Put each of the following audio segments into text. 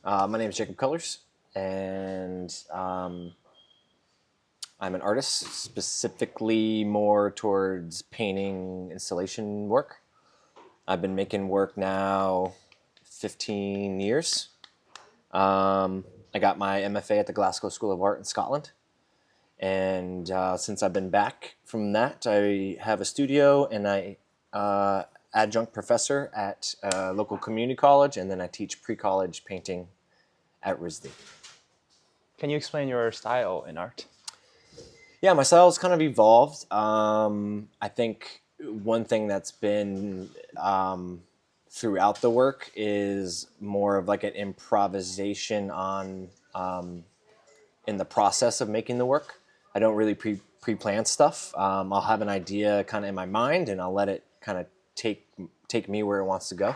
My name is Jacob Cullers, and I'm an artist, specifically more towards painting installation work. I've been making work now 15 years. I got my MFA at the Glasgow School of Art in Scotland. And since I've been back from that, I have a studio and I adjunct professor at a local community college, and then I teach pre-college painting at RISD. Can you explain your style in art? Yeah, my style's kind of evolved. I think one thing that's been throughout the work is more of like an improvisation on in the process of making the work. I don't really pre-plan stuff. I'll have an idea kind of in my mind, and I'll let it kind of take me where it wants to go.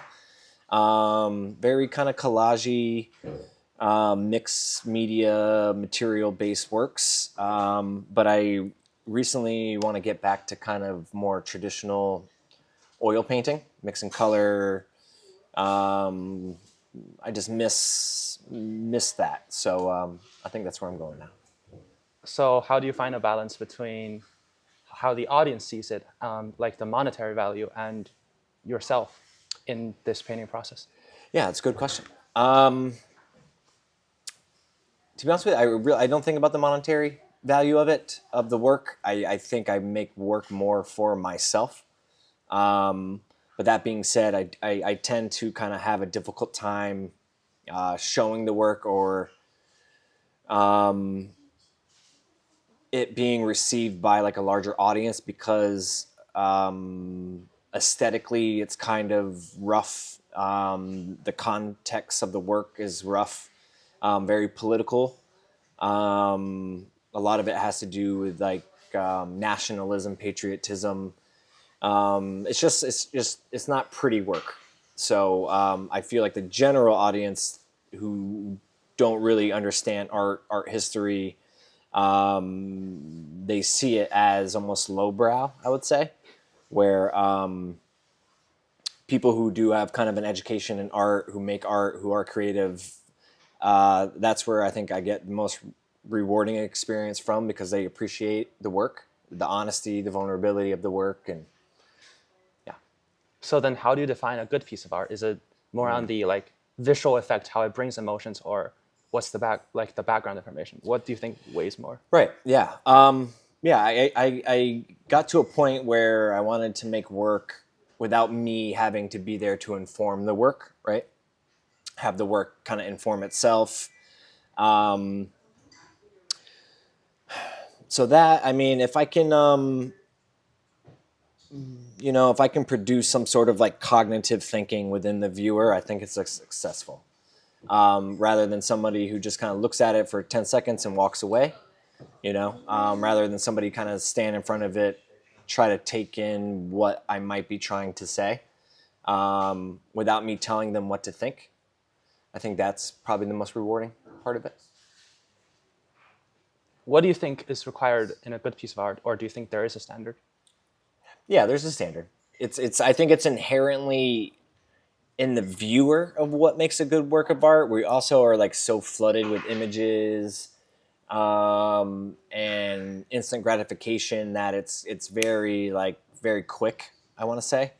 Very kind of collagey, mixed media material based works. But I recently want to get back to kind of more traditional oil painting, mixing color. I just miss that. So I think that's where I'm going now. So how do you find a balance between how the audience sees it, like the monetary value, and yourself in this painting process? Yeah, it's a good question. To be honest with you, I don't think about the monetary value of it, of the work. I think I make work more for myself. But that being said, I tend to kind of have a difficult time showing the work or it being received by like a larger audience because aesthetically it's kind of rough. The context of the work is rough, very political. A lot of it has to do with like nationalism, patriotism. It's not pretty work. So I feel like the general audience who don't really understand art history, they see it as almost lowbrow, I would say, where people who do have kind of an education in art, who make art, who are creative, that's where I think I get the most rewarding experience from because they appreciate the work, the honesty, the vulnerability of the work, and yeah. So then how do you define a good piece of art? Is it more on the like visual effect, how it brings emotions, or what's the background information? What do you think weighs more? Right. Yeah. Yeah. I got to a point where I wanted to make work without me having to be there to inform the work. Right. Have the work kind of inform itself. Um, so that, I mean, if I can, if I can produce some sort of like cognitive thinking within the viewer, I think it's like successful. Rather than somebody who just kind of looks at it for 10 seconds and walks away, rather than somebody kind of stand in front of it, try to take in what I might be trying to say without me telling them what to think. I think that's probably the most rewarding part of it. What do you think is required in a good piece of art, or do you think there is a standard? Yeah, there's a standard. It's. I think it's inherently in the viewer of what makes a good work of art. We also are like so flooded with images and instant gratification that it's very quick. I want to say.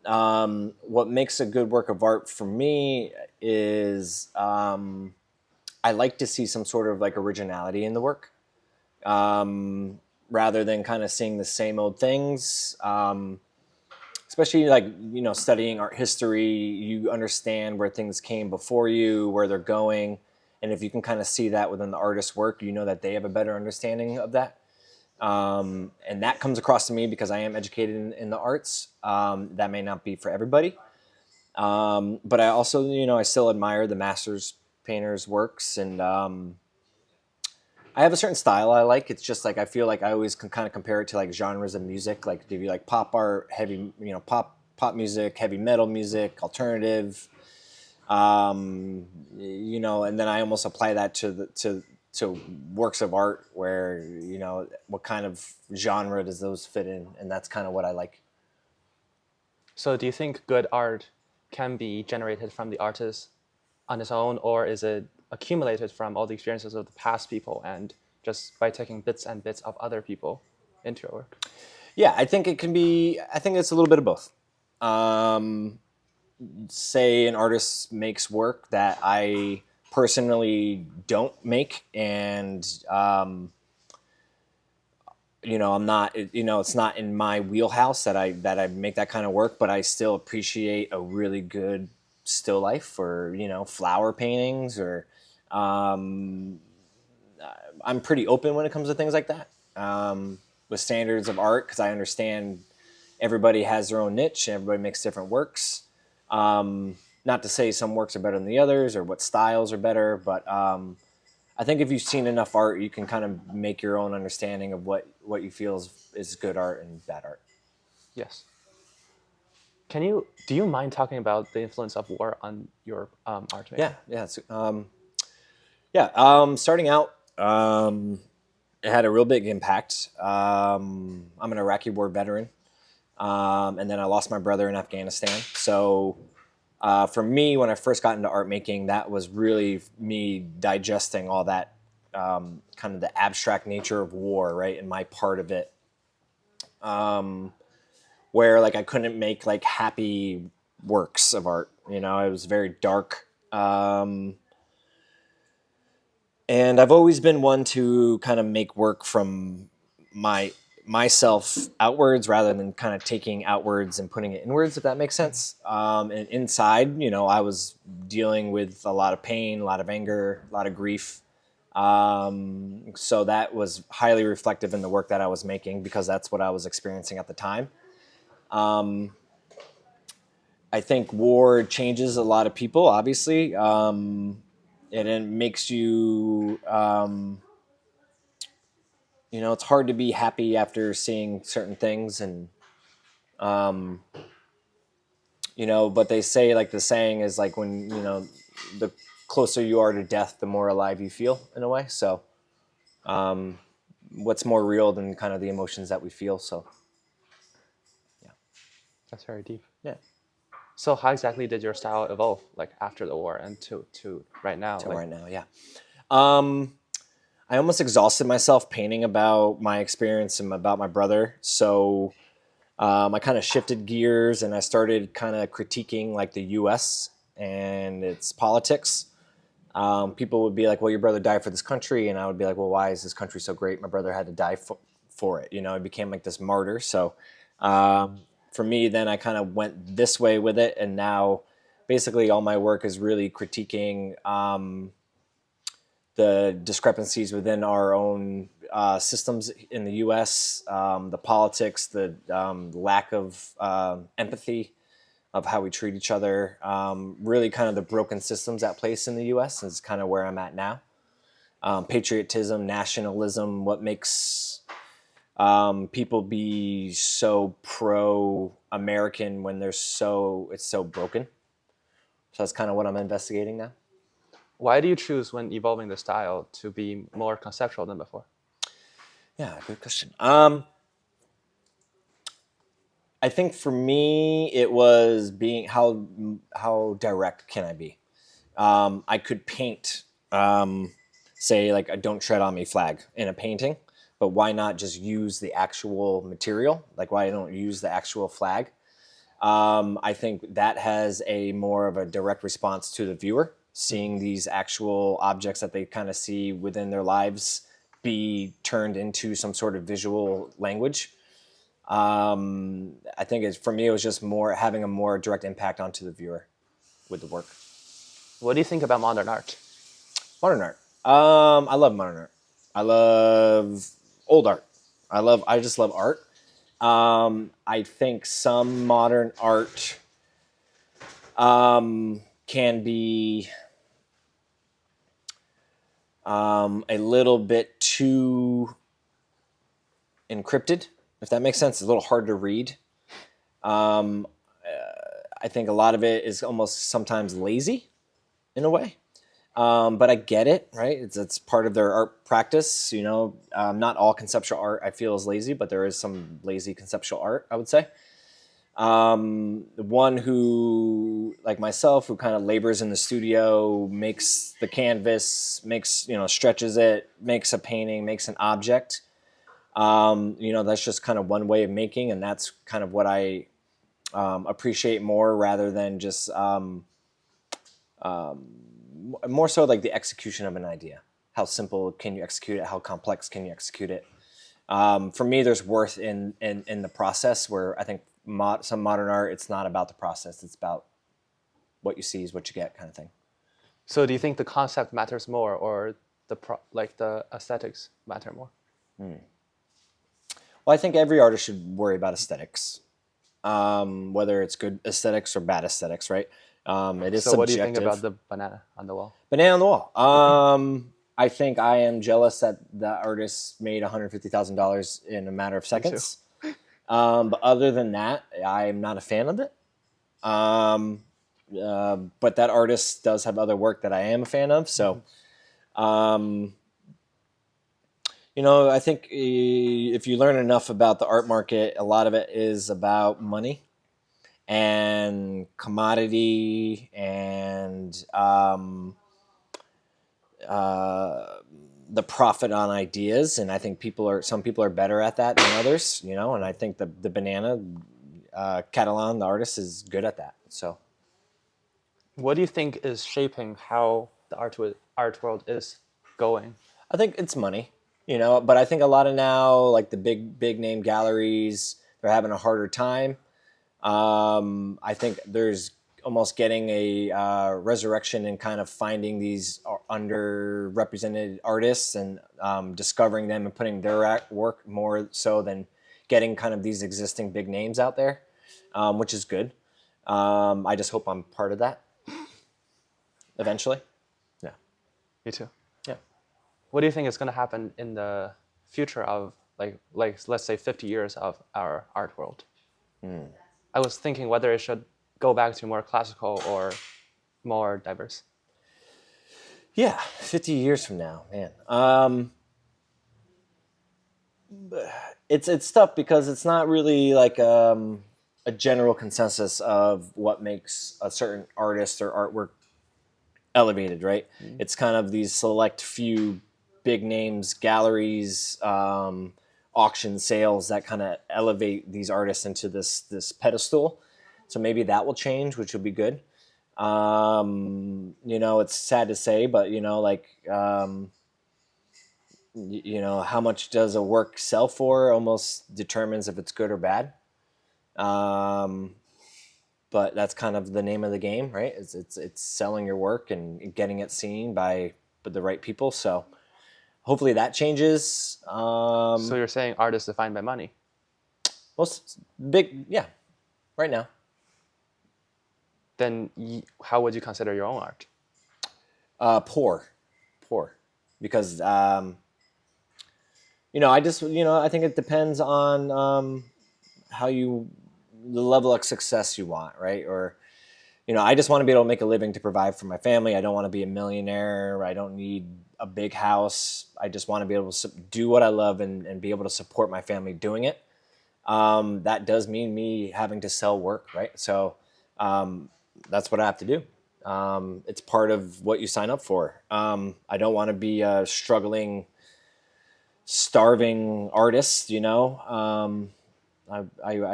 What makes a good work of art for me is I like to see some sort of like originality in the work, rather than kind of seeing the same old things. Especially like studying art history, you understand where things came before you, where they're going, and if you can kind of see that within the artist's work, you know that they have a better understanding of that. And that comes across to me because I am educated in the arts. That may not be for everybody, but I also I still admire the masters painters' works, and I have a certain style I like. It's just like I feel like I always can kind of compare it to like genres of music. Like if you like pop art, heavy, pop music, heavy metal music, alternative, and then I almost apply that to works of art where what kind of genre does those fit in, and that's kind of what I like. So do you think good art can be generated from the artist on its own, or is it accumulated from all the experiences of the past people and just by taking bits and bits of other people into your work? Yeah, I think it can be. I think it's a little bit of both. Um, Say an artist makes work that I personally don't make, and I'm not. It's not in my wheelhouse that I make that kind of work, but I still appreciate a really good still life, or flower paintings, or um, I'm pretty open when it comes to things like that. With standards of art, because I understand everybody has their own niche and everybody makes different works. Not to say some works are better than the others or what styles are better, but I think if you've seen enough art, you can kind of make your own understanding of what you feel is good art and bad art. Yes. Do you mind talking about the influence of war on your art making? Starting out, it had a real big impact. I'm an Iraqi war veteran, and then I lost my brother in Afghanistan. So for me, when I first got into art making, that was really me digesting all that kind of the abstract nature of war, right, and my part of it. Where like I couldn't make like happy works of art, it was very dark. And I've always been one to kind of make work from myself outwards rather than kind of taking outwards and putting it inwards, if that makes sense. And inside, I was dealing with a lot of pain, a lot of anger, a lot of grief. So that was highly reflective in the work that I was making because that's what I was experiencing at the time. I think war changes a lot of people, obviously. And it makes you, it's hard to be happy after seeing certain things. And, but they say, like, the saying is like when, the closer you are to death, the more alive you feel in a way. So, what's more real than kind of the emotions that we feel? So, yeah. That's very deep. Yeah. So how exactly did your style evolve, like after the war and to right now? To right now, yeah. I almost exhausted myself painting about my experience and about my brother. So I kind of shifted gears and I started kind of critiquing like the U.S. and its politics. People would be like, well, your brother died for this country. And I would be like, well, why is this country so great? My brother had to die for it. It became like this martyr. So for me, then I kind of went this way with it. And now basically all my work is really critiquing the discrepancies within our own systems in the U.S., the politics, the lack of empathy of how we treat each other, really kind of the broken systems at place in the U.S. is kind of where I'm at now. Patriotism, nationalism, what makes people be so pro-American when it's so broken. So that's kind of what I'm investigating now. Why do you choose, when evolving the style, to be more conceptual than before? Yeah, good question. I think for me, it was being how direct can I be? I could paint, say like a "Don't Tread on Me" flag in a painting, but why not just use the actual material? Like why don't you use the actual flag? I think that has a more of a direct response to the viewer, seeing these actual objects that they kind of see within their lives be turned into some sort of visual language. I think for me, it was just more having a more direct impact onto the viewer with the work. What do you think about modern art? Modern art. I love modern art. I love old art. I just love art. I think some modern art can be a little bit too encrypted, if that makes sense. It's a little hard to read. I think a lot of it is almost sometimes lazy in a way. But I get it, right? It's part of their art practice. Not all conceptual art I feel is lazy, but there is some lazy conceptual art, I would say. One who, like myself, who kind of labors in the studio, makes the canvas, stretches it, makes a painting, makes an object. That's just kind of one way of making, and that's kind of what I appreciate more, rather than just more so like the execution of an idea. How simple can you execute it? How complex can you execute it? For me, there's worth in the process, where I think some modern art, it's not about the process. It's about what you see is what you get, kind of thing. So do you think the concept matters more, or the aesthetics matter more? Well, I think every artist should worry about aesthetics, whether it's good aesthetics or bad aesthetics, right? It is So what do you think subjective. about the banana on the wall? Banana on the wall. I think I am jealous that the artist made $150,000 in a matter of seconds. But other than that, I'm not a fan of it. But that artist does have other work that I am a fan of. So, I think if you learn enough about the art market, a lot of it is about money and commodity and the profit on ideas. And I think some people are better at that than others, and I think the banana, Catalan, the artist, is good at that. So What do you think is shaping how the art world is going? I think it's money, but I think a lot of now, like the big name galleries, they're having a harder time. I think there's almost getting a resurrection and kind of finding these underrepresented artists and discovering them and putting their work more so than getting kind of these existing big names out there, which is good. I just hope I'm part of that eventually. Yeah. Me too. Yeah. What do you think is going to happen in the future of like let's say 50 years of our art world? I was thinking whether it should go back to more classical or more diverse. Yeah, 50 years from now, man. It's tough because it's not really like a general consensus of what makes a certain artist or artwork elevated, right? It's kind of these select few big names, galleries, auction sales that kind of elevate these artists into this pedestal. So maybe that will change, which will be good. It's sad to say, but how much does a work sell for almost determines if it's good or bad. But that's kind of the name of the game, right? It's selling your work and getting it seen by the right people. So hopefully that changes. So you're saying art is defined by money? Most big, yeah, right now. Then how would you consider your own art? Poor, because I think it depends on the level of success you want, right? Or I just want to be able to make a living to provide for my family. I don't want to be a millionaire. I don't need a big house. I just want to be able to do what I love and be able to support my family doing it. That does mean me having to sell work, right? So that's what I have to do. It's part of what you sign up for. I don't want to be a struggling, starving artist, I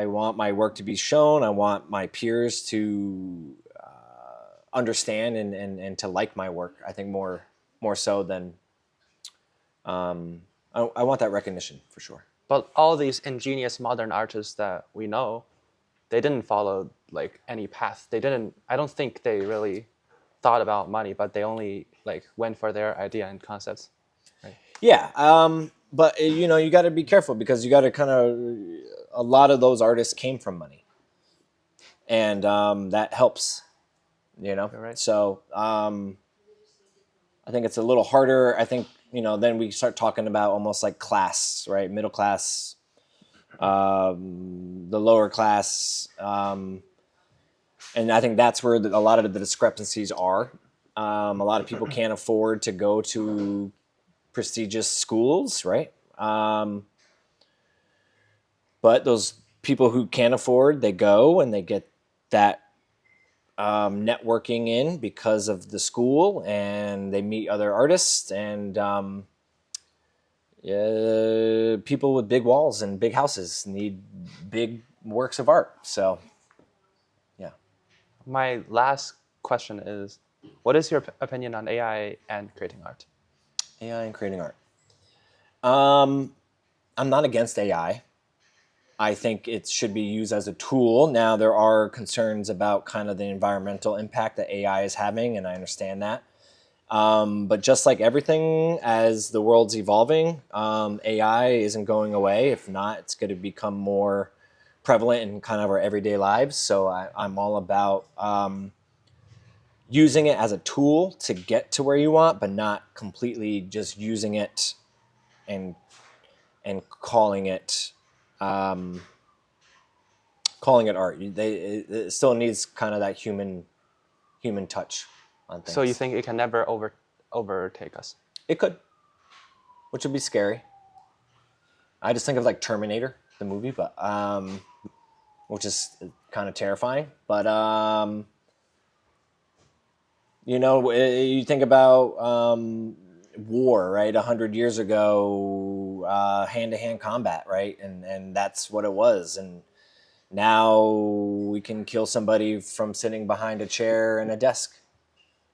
want my work to be shown. I want my peers to understand and to like my work. I think more so than I want that recognition for sure. But all these ingenious modern artists that we know, they didn't follow like any path. I don't think they really thought about money, but they only like went for their idea and concepts. Right? Yeah. But you got to be careful because you got to a lot of those artists came from money, and that helps. You're right. So I think it's a little harder. I think then we start talking about almost like class, right? Middle class, the lower class, and I think that's where a lot of the discrepancies are. A lot of people can't afford to go to prestigious schools, right? But those people who can't afford, they go and they get that networking in because of the school, and they meet other artists and people with big walls and big houses need big works of art. So, yeah. My last question is, what is your opinion on AI and creating art? AI and creating art. I'm not against AI. I think it should be used as a tool. Now, there are concerns about kind of the environmental impact that AI is having, and I understand that. But just like everything, as the world's evolving, AI isn't going away. If not, it's going to become more prevalent in kind of our everyday lives. So I'm all about using it as a tool to get to where you want, but not completely just using it and calling it art. It still needs kind of that human touch on things. So you think it can never overtake us? It could, which would be scary. I just think of like Terminator, the movie, but which is kind of terrifying. But you think about war, right? 100 years ago, hand-to-hand combat, right? And that's what it was. And now we can kill somebody from sitting behind a chair and a desk,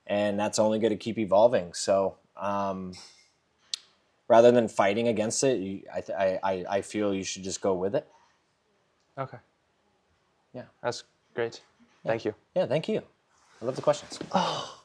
and that's only going to keep evolving. So rather than fighting against it, I feel you should just go with it. Okay. Yeah. That's great. Thank you. Yeah, thank you. I love the questions. Oh.